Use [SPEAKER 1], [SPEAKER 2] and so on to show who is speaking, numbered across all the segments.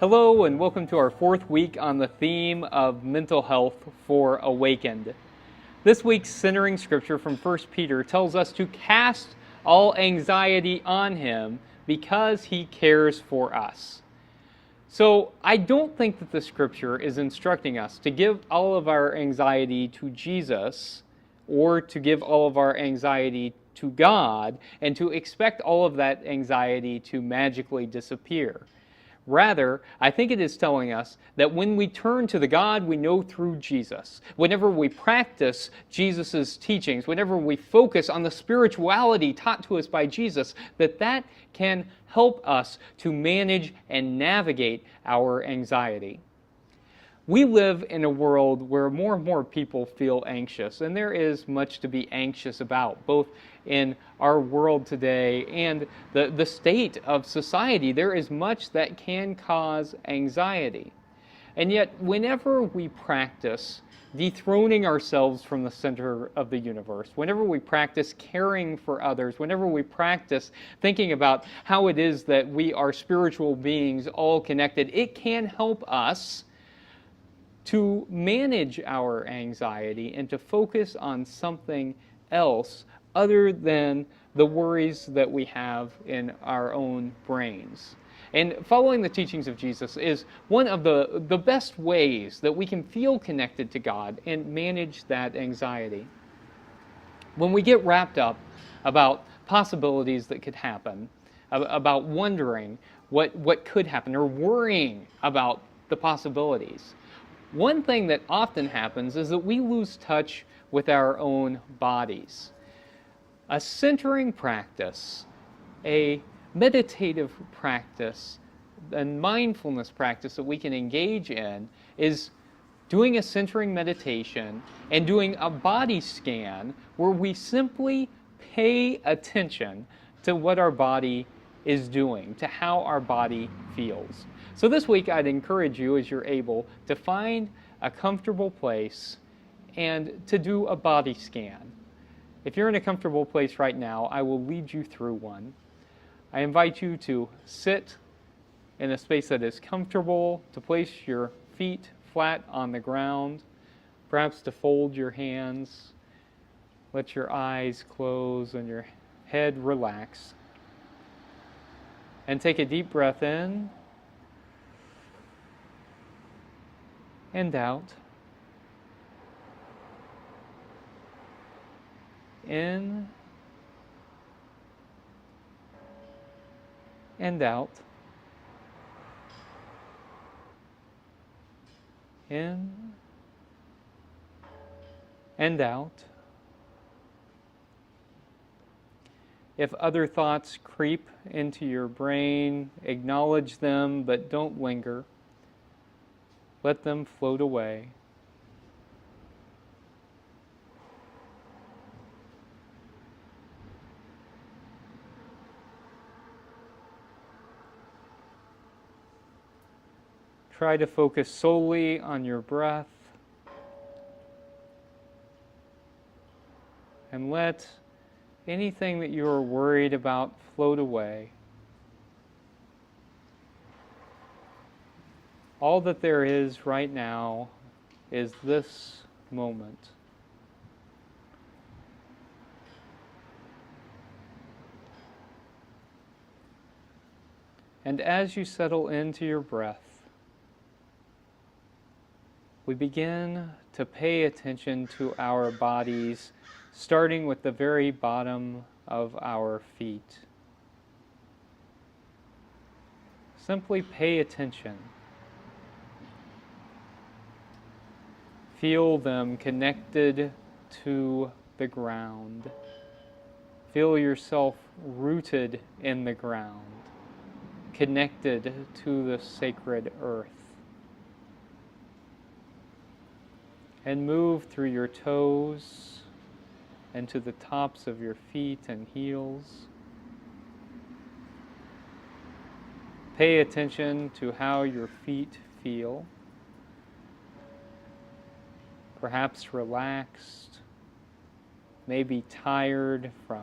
[SPEAKER 1] Hello and welcome to our fourth week on the theme of mental health for Awakened. This week's centering scripture from 1 Peter tells us to cast all anxiety on him because he cares for us. So I don't think that the scripture is instructing us to give all of our anxiety to Jesus or to give all of our anxiety to God and to expect all of that anxiety to magically disappear. Rather, I think it is telling us that when we turn to the God we know through Jesus, whenever we practice Jesus' teachings, whenever we focus on the spirituality taught to us by Jesus, that can help us to manage and navigate our anxiety. We live in a world where more and more people feel anxious, and there is much to be anxious about, both in our world today and the state of society. There is much that can cause anxiety. And yet, whenever we practice dethroning ourselves from the center of the universe, whenever we practice caring for others, whenever we practice thinking about how it is that we are spiritual beings all connected, it can help us to manage our anxiety and to focus on something else other than the worries that we have in our own brains. And following the teachings of Jesus is one of the best ways that we can feel connected to God and manage that anxiety. When we get wrapped up about possibilities that could happen, about wondering what could happen, or worrying about the possibilities, one thing that often happens is that we lose touch with our own bodies. A centering practice, a meditative practice, a mindfulness practice that we can engage in is doing a centering meditation and doing a body scan where we simply pay attention to what our body is doing, to how our body feels. So this week I'd encourage you, as you're able, to find a comfortable place and to do a body scan. If you're in a comfortable place right now, I will lead you through one. I invite you to sit in a space that is comfortable, to place your feet flat on the ground, perhaps to fold your hands, let your eyes close and your head relax. And take a deep breath in and out. In and out. In and out. If other thoughts creep into your brain, acknowledge them, but don't linger. Let them float away. Try to focus solely on your breath and let anything that you are worried about float away. All that there is right now is this moment. And as you settle into your breath, we begin to pay attention to our bodies, starting with the very bottom of our feet. Simply pay attention. Feel them connected to the ground. Feel yourself rooted in the ground, connected to the sacred earth. And move through your toes and to the tops of your feet and heels. Pay attention to how your feet feel. Perhaps relaxed, maybe tired from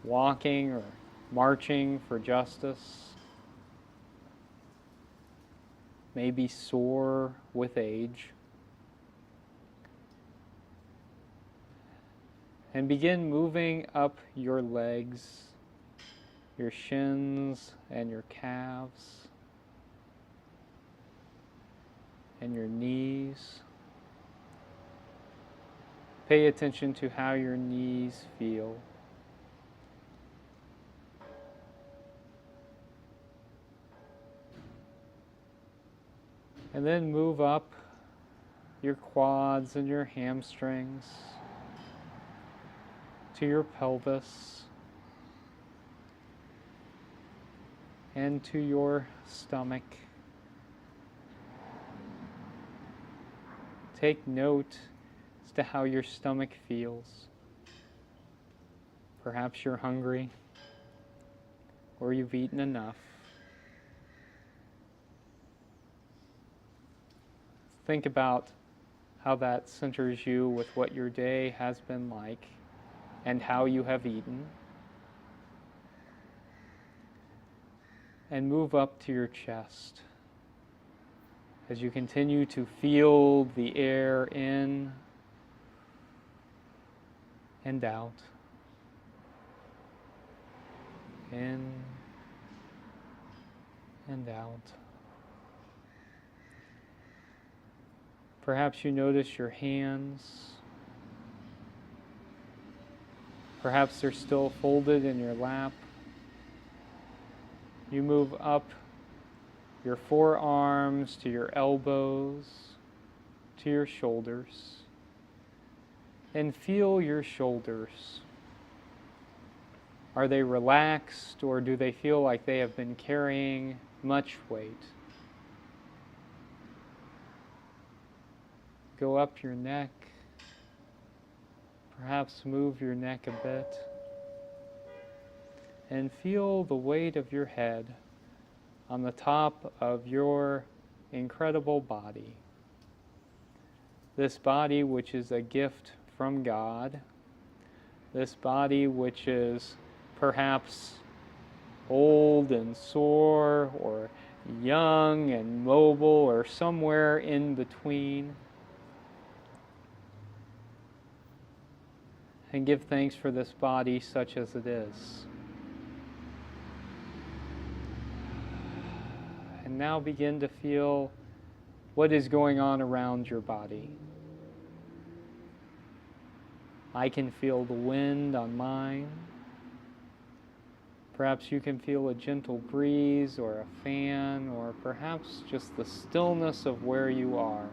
[SPEAKER 1] walking or marching for justice, maybe sore with age. And begin moving up your legs, your shins and your calves, and your knees. Pay attention to how your knees feel. And then move up your quads and your hamstrings to your pelvis and to your stomach. Take note as to how your stomach feels. Perhaps you're hungry, or you've eaten enough. Think about how that centers you with what your day has been like and how you have eaten. And move up to your chest as you continue to feel the air in and out. In and out. Perhaps you notice your hands. Perhaps they're still folded in your lap. You move up your forearms to your elbows, to your shoulders, and feel your shoulders. Are they relaxed, or do they feel like they have been carrying much weight? Go up your neck. Perhaps move your neck a bit. And feel the weight of your head on the top of your incredible body. This body which is a gift from God. This body which is perhaps old and sore, or young and mobile, or somewhere in between. And give thanks for this body such as it is. And now begin to feel what is going on around your body. I can feel the wind on mine. Perhaps you can feel a gentle breeze or a fan, or perhaps just the stillness of where you are.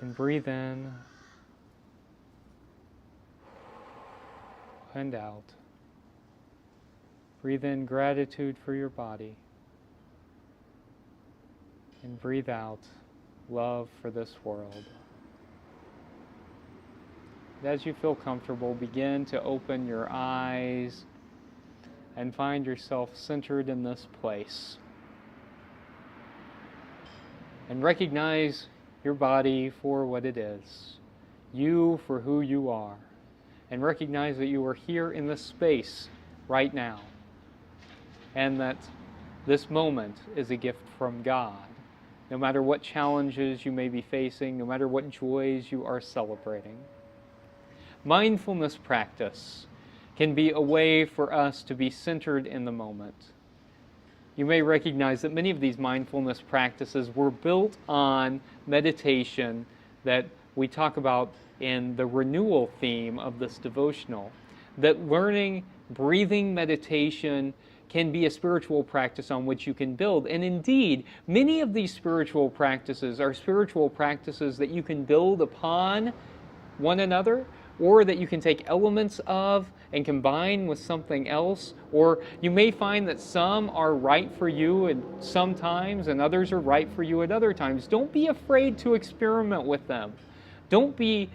[SPEAKER 1] And breathe in and out. Breathe in gratitude for your body. And breathe out love for this world. As you feel comfortable, begin to open your eyes and find yourself centered in this place. And recognize your body for what it is, you for who you are, and recognize that you are here in this space right now, and that this moment is a gift from God. No matter what challenges you may be facing, no matter what joys you are celebrating. Mindfulness practice can be a way for us to be centered in the moment. You may recognize that many of these mindfulness practices were built on meditation that we talk about in the renewal theme of this devotional. That learning breathing meditation can be a spiritual practice on which you can build. And indeed, many of these spiritual practices are spiritual practices that you can build upon one another, or that you can take elements of and combine with something else. Or you may find that some are right for you at some times and others are right for you at other times. Don't be afraid to experiment with them. Don't be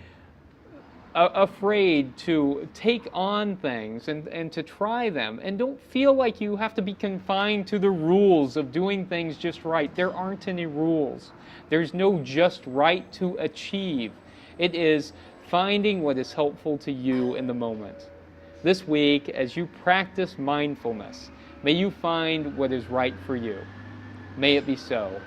[SPEAKER 1] afraid to take on things and to try them. And don't feel like you have to be confined to the rules of doing things just right. There aren't any rules. There's no just right to achieve. It is finding what is helpful to you in the moment. This week, as you practice mindfulness, may you find what is right for you. May it be so.